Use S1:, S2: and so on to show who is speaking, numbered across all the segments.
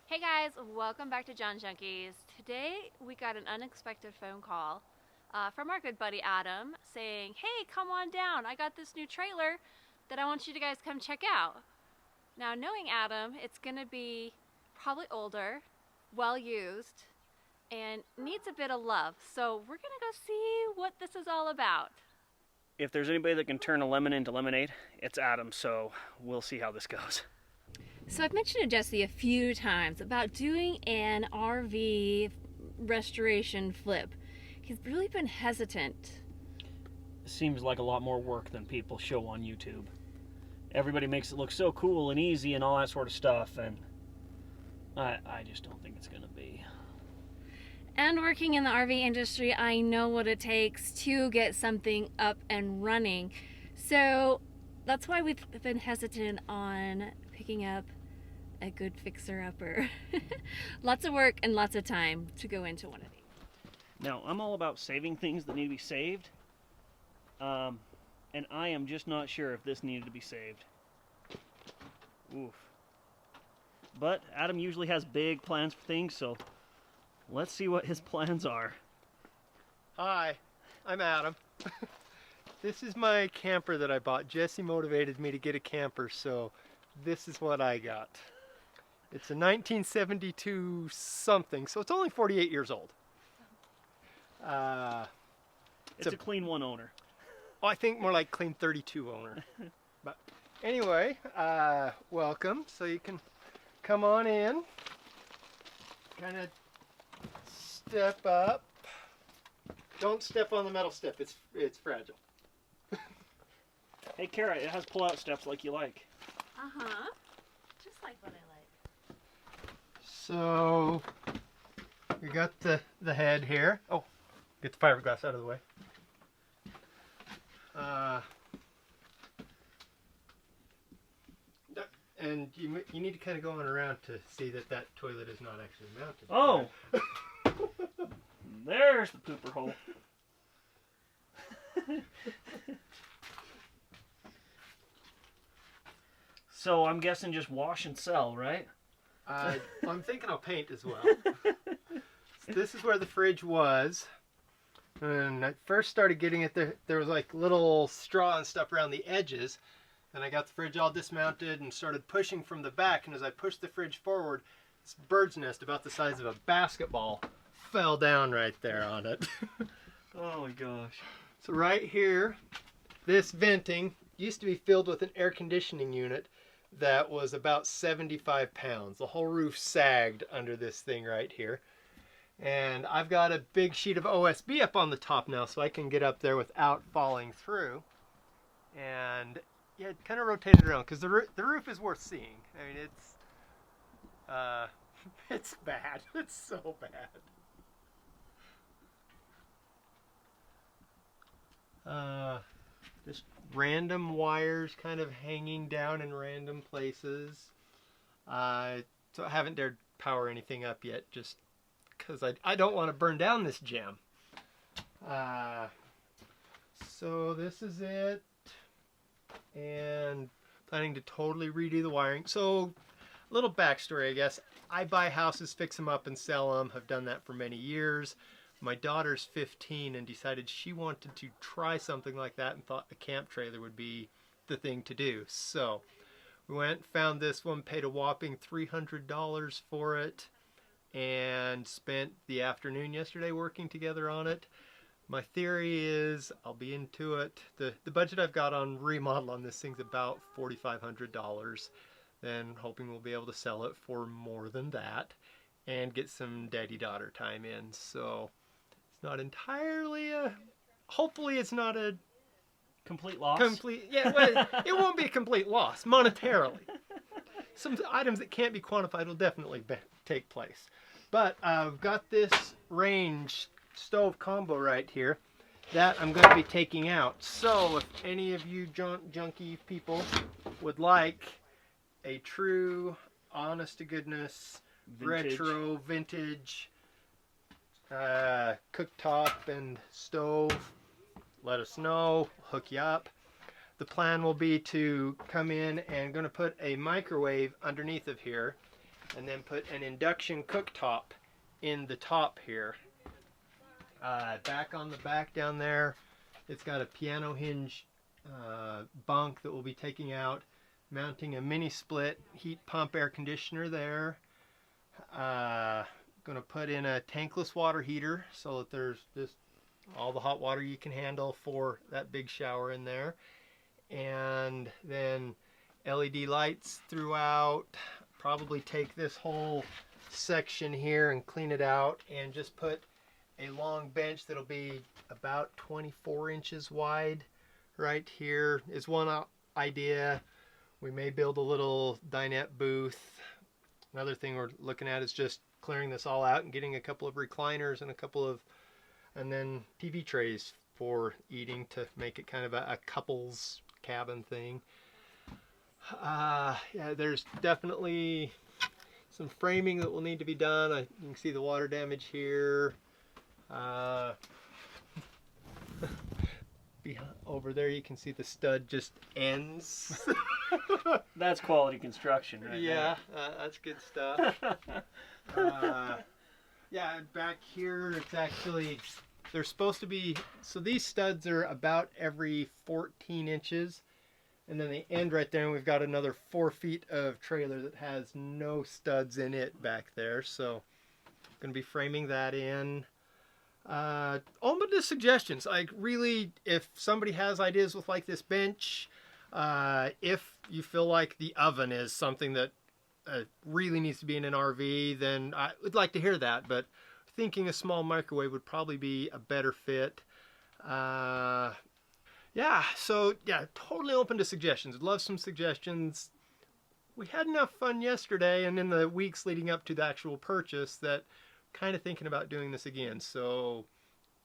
S1: Hey guys, welcome back to John Junkies. Today we got an unexpected phone call from our good buddy Adam saying, hey, come on down. I got this new trailer that I want you to guys come check out. Now, knowing Adam, it's going to be probably older, well used, and needs a bit of love. So we're going to go see what this is all about.
S2: If there's anybody that can turn a lemon into lemonade, it's Adam, so we'll see how this goes.
S1: So I've mentioned to Jesse a few times about doing an RV restoration flip. He's really been hesitant.
S2: Seems like a lot more work than people show on YouTube. Everybody makes it look so cool and easy and all that sort of stuff, and I just don't think it's going to be.
S1: And working in the RV industry, I know what it takes to get something up and running. So that's why we've been hesitant on picking up a good fixer-upper. Lots of work and lots of time to go into one of these.
S2: Now, I'm all about saving things that need to be saved, and I am just not sure if this needed to be saved. Oof. But Adam usually has big plans for things, so let's see what his plans are.
S3: Hi, I'm Adam. This is my camper that I bought. Jesse motivated me to get a camper, so this is what I got. It's a 1972 something, so it's only 48 years old.
S2: It's a clean one owner.
S3: I think more like clean 32 owner. But anyway, welcome. So you can come on in. Kind of step up. Don't step on the metal step. It's fragile.
S2: Hey, Kara, it has pull-out steps like you like.
S1: Uh-huh. Just like what I like.
S3: So we got the head here. Oh, get the fiberglass out of the way. And you need to kind of go on around to see that toilet is not actually mounted.
S2: Oh! There's the pooper hole. So I'm guessing just wash and sell, right?
S3: I'm thinking I'll paint as well. So this is where the fridge was. And I first started getting it there was like little straw and stuff around the edges. And I got the fridge all dismounted and started pushing from the back. And as I pushed the fridge forward, this bird's nest about the size of a basketball fell down right there on it.
S2: Oh my gosh.
S3: So right here, this venting used to be filled with an air conditioning unit that was about 75 pounds. The whole roof sagged under this thing right here. And I've got a big sheet of OSB up on the top now so I can get up there without falling through. And yeah, it kind of rotated around because the roof is worth seeing. I mean, it's bad. It's so bad. Just random wires kind of hanging down in random places. So I haven't dared power anything up yet just because I don't want to burn down this gem. So this is it. And planning to totally redo the wiring. So a little backstory, I guess. I buy houses, fix them up, and sell them. Have done that for many years. My daughter's 15 and decided she wanted to try something like that and thought a camp trailer would be the thing to do. So we went, found this one, paid a whopping $300 for it, and spent the afternoon yesterday working together on it. My theory is I'll be into it. The budget I've got on remodel on this thing's about $4,500. Then hoping we'll be able to sell it for more than that and get some daddy-daughter time in. So it's not entirely hopefully it's not a
S2: Complete loss?
S3: yeah, well, it won't be a complete loss monetarily. Some items that can't be quantified will definitely take place. But I've got this range stove combo right here that I'm going to be taking out. So if any of you junkie people would like a true, honest-to-goodness, retro, vintage cooktop and stove, let us know. Hook you up. The plan will be to come in and going to put a microwave underneath of here and then put an induction cooktop in the top here. Back on the back down there, it's got a piano hinge bunk that we'll be taking out, mounting a mini split heat pump air conditioner there. Going to put in a tankless water heater so that there's just all the hot water you can handle for that big shower in there. And then LED lights throughout. Probably take this whole section here and clean it out and just put a long bench that'll be about 24 inches wide. Right here is one idea. We may build a little dinette booth. Another thing we're looking at is just clearing this all out and getting a couple of recliners and then TV trays for eating to make it kind of a couple's cabin thing. Yeah, there's definitely some framing that will need to be done. You can see the water damage here. Over there you can see the stud just ends.
S2: That's quality construction, right?
S3: Yeah, that's good stuff. Yeah, and back here it's actually, they're supposed to be, so these studs are about every 14 inches. And then they end right there, and we've got another 4 feet of trailer that has no studs in it back there. So I'm going to be framing that in. Open to suggestions. Like, really, if somebody has ideas with like this bench, if you feel like the oven is something that really needs to be in an RV, then I would like to hear that. But thinking a small microwave would probably be a better fit. Yeah, so yeah, totally open to suggestions. I'd love some suggestions. We had enough fun yesterday and in the weeks leading up to the actual purchase that I'm kind of thinking about doing this again. So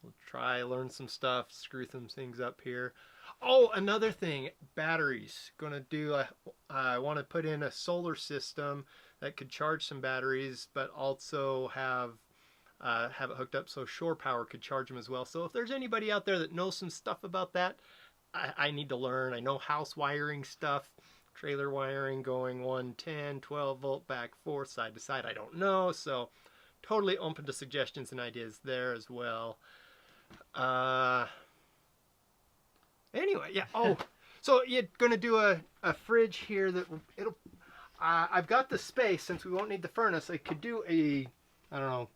S3: we'll try, learn some stuff, screw some things up here. Oh, another thing, batteries. I want to put in a solar system that could charge some batteries, but also have it hooked up so shore power could charge them as well. So if there's anybody out there that knows some stuff about that, I need to learn. I know house wiring stuff, trailer wiring going 110, 12 volt, back forth, side to side. I don't know. So totally open to suggestions and ideas there as well. Anyway, yeah. Oh, so you're going to do a fridge here that it'll, I've got the space since we won't need the furnace. I could do I don't know,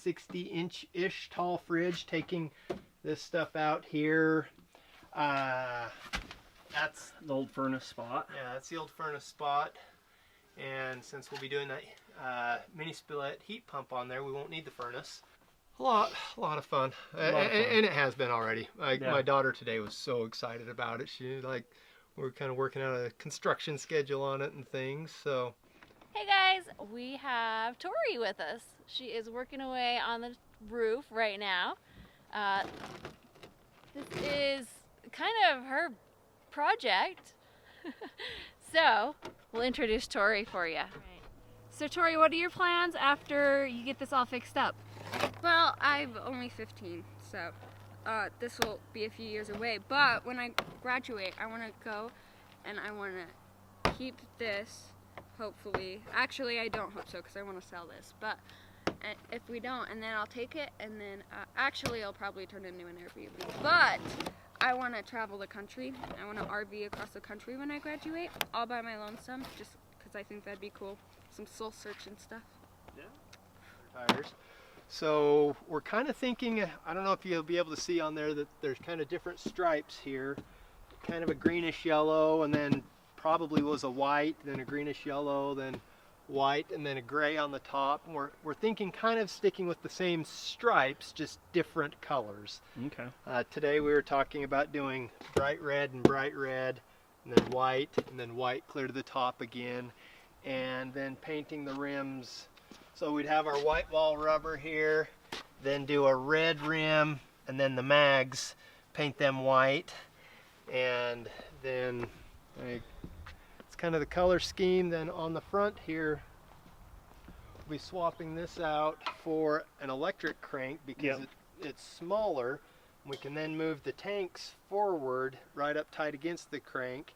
S3: 60-inch-ish tall fridge, taking this stuff out here. That's
S2: The old furnace spot.
S3: Yeah, that's the old furnace spot. And since we'll be doing that mini split heat pump on there, we won't need the furnace. A lot of fun. And it has been already. My daughter today was so excited about it. We're kind of working out a construction schedule on it and things. So.
S1: Hey guys, we have Tori with us. She is working away on the roof right now. This is kind of her project. So, we'll introduce Tori for you. Right. So Tori, what are your plans after you get this all fixed up?
S4: Well, I'm only 15, so this will be a few years away. But when I graduate, I want to go and I want to keep this, hopefully. Actually, I don't hope so because I want to sell this. But if we don't, and then I'll take it, and then actually I'll probably turn it into an Airbnb. But I want to travel the country. I want to RV across the country when I graduate, all by my lonesome, just because I think that'd be cool. Some soul searching stuff.
S3: Yeah. Tires. So we're kind of thinking, I don't know if you'll be able to see on there that there's kind of different stripes here. Kind of a greenish yellow, and then probably was a white, then a greenish yellow, then white, and then a gray on the top. And we're thinking kind of sticking with the same stripes, just different colors.
S2: Okay.
S3: Today we were talking about doing bright red, and then white clear to the top again, and then painting the rims. So we'd have our white wall rubber here, then do a red rim, and then the mags, paint them white, and then it's kind of the color scheme. Then on the front here, we'll be swapping this out for an electric crank because it's smaller. We can then move the tanks forward right up tight against the crank,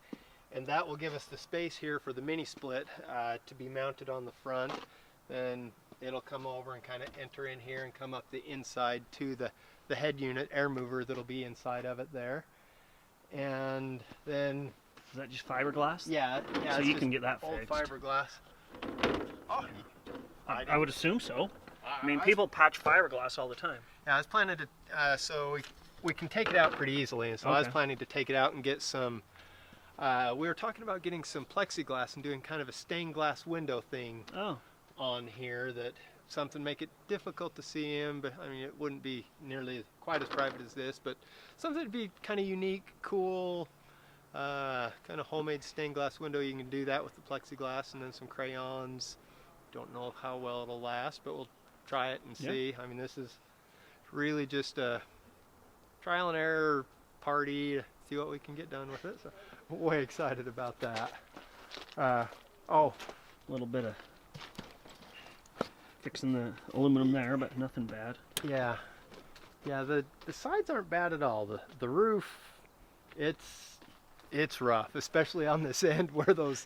S3: and that will give us the space here for the mini split to be mounted on the front. then it'll come over and kind of enter in here and come up the inside to the head unit air mover that'll be inside of it there. And then
S2: Is that just fiberglass?
S3: yeah,
S2: So
S3: it's
S2: you
S3: just
S2: can get that
S3: old
S2: fixed.
S3: fiberglass. Oh,
S2: I would assume so. I mean,
S3: I-
S2: people patch fiberglass all the time.
S3: Yeah, I was planning to, so we can take it out pretty easily, and so I was
S2: Okay.
S3: planning to take it out and get some, we were talking about getting some plexiglass and doing kind of a stained glass window thing
S2: Oh,
S3: on here, that something make it difficult to see in, but I mean, it wouldn't be nearly quite as private as this, but something to be kind of unique, cool, kind of homemade stained glass window. You can do that with the plexiglass, and then some crayons. Don't know how well it'll last, but we'll try it and
S2: Yeah.
S3: see. I mean, this is really just a trial and error party to see what we can get done with it. So, way excited about that. Oh,
S2: a little bit of fixing the aluminum there, but nothing bad.
S3: yeah, the sides aren't bad at all. The roof, it's rough, especially on this end where those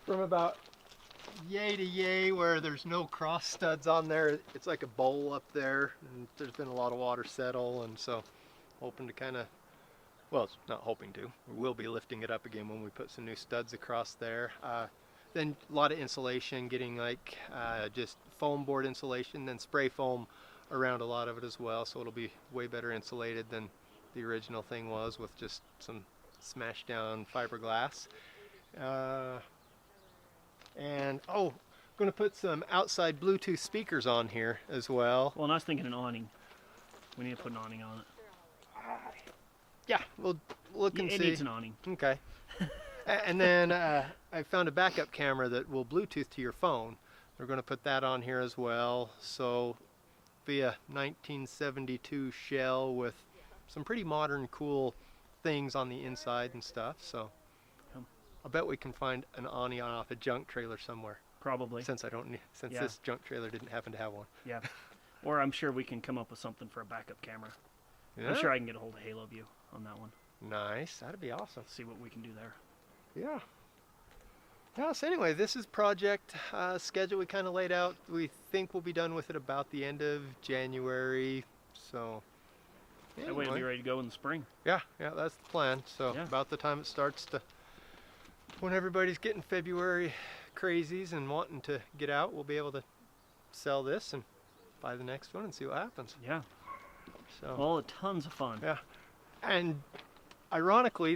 S3: from about yay to yay where there's no cross studs on there. It's like a bowl up there, and there's been a lot of water settle, and so hoping to kind of, well, it's not hoping to, we will be lifting it up again when we put some new studs across there. Then a lot of insulation, getting like just foam board insulation, then spray foam around a lot of it as well, so it'll be way better insulated than the original thing was, with just some smashed down fiberglass. And I'm going to put some outside Bluetooth speakers on here as well.
S2: Well, and I was thinking an awning. We need to put an awning on it.
S3: Yeah, we'll look and
S2: It
S3: see.
S2: needs an awning.
S3: Okay. And then I found a backup camera that will Bluetooth to your phone. We're going to put that on here as well. So, be a 1972 shell with some pretty modern, cool things on the inside and stuff. So, I bet we can find an awning off a junk trailer somewhere.
S2: Probably.
S3: Since
S2: Yeah.
S3: this junk trailer didn't happen to have one.
S2: Yeah. Or I'm sure we can come up with something for a backup camera.
S3: Yeah.
S2: I'm sure I can get a hold of Halo View on that one.
S3: Nice. That'd be awesome.
S2: See what we can do there.
S3: Yeah. Yeah, so anyway, this is project schedule we kind of laid out. We think we'll be done with it about the end of January. So,
S2: That way it'll be ready to go in the spring.
S3: yeah, that's the plan. So
S2: Yeah.
S3: about the time it starts to, when everybody's getting February crazies and wanting to get out, we'll be able to sell this and buy the next one and see what happens.
S2: Yeah.
S3: So.
S2: Well, tons of fun.
S3: Yeah. And ironically,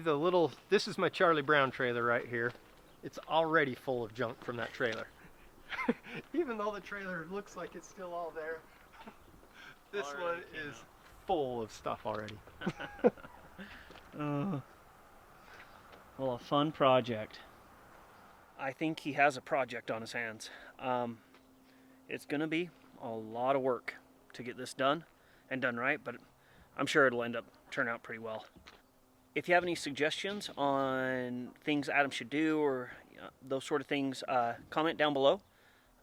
S3: this is my Charlie Brown trailer right here. It's already full of junk from that trailer. Even though the trailer looks like it's still all there, this
S2: Already
S3: one
S2: came
S3: is
S2: out.
S3: full of stuff already.
S2: Well, a fun project. I think he has a project on his hands. It's going to be a lot of work to get this done and done right, but I'm sure it'll turn out pretty well. If you have any suggestions on things Adam should do or those sort of things, comment down below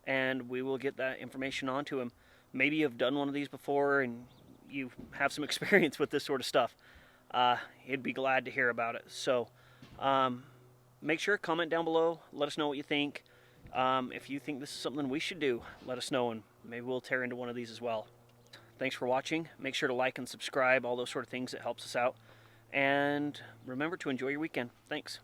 S2: and we will get that information on to him. Maybe you've done one of these before and you have some experience with this sort of stuff. He'd be glad to hear about it. So make sure, comment down below, let us know what you think. If you think this is something we should do, let us know and maybe we'll tear into one of these as well. Thanks for watching. Make sure to like and subscribe, all those sort of things. It helps us out. And remember to enjoy your weekend. Thanks.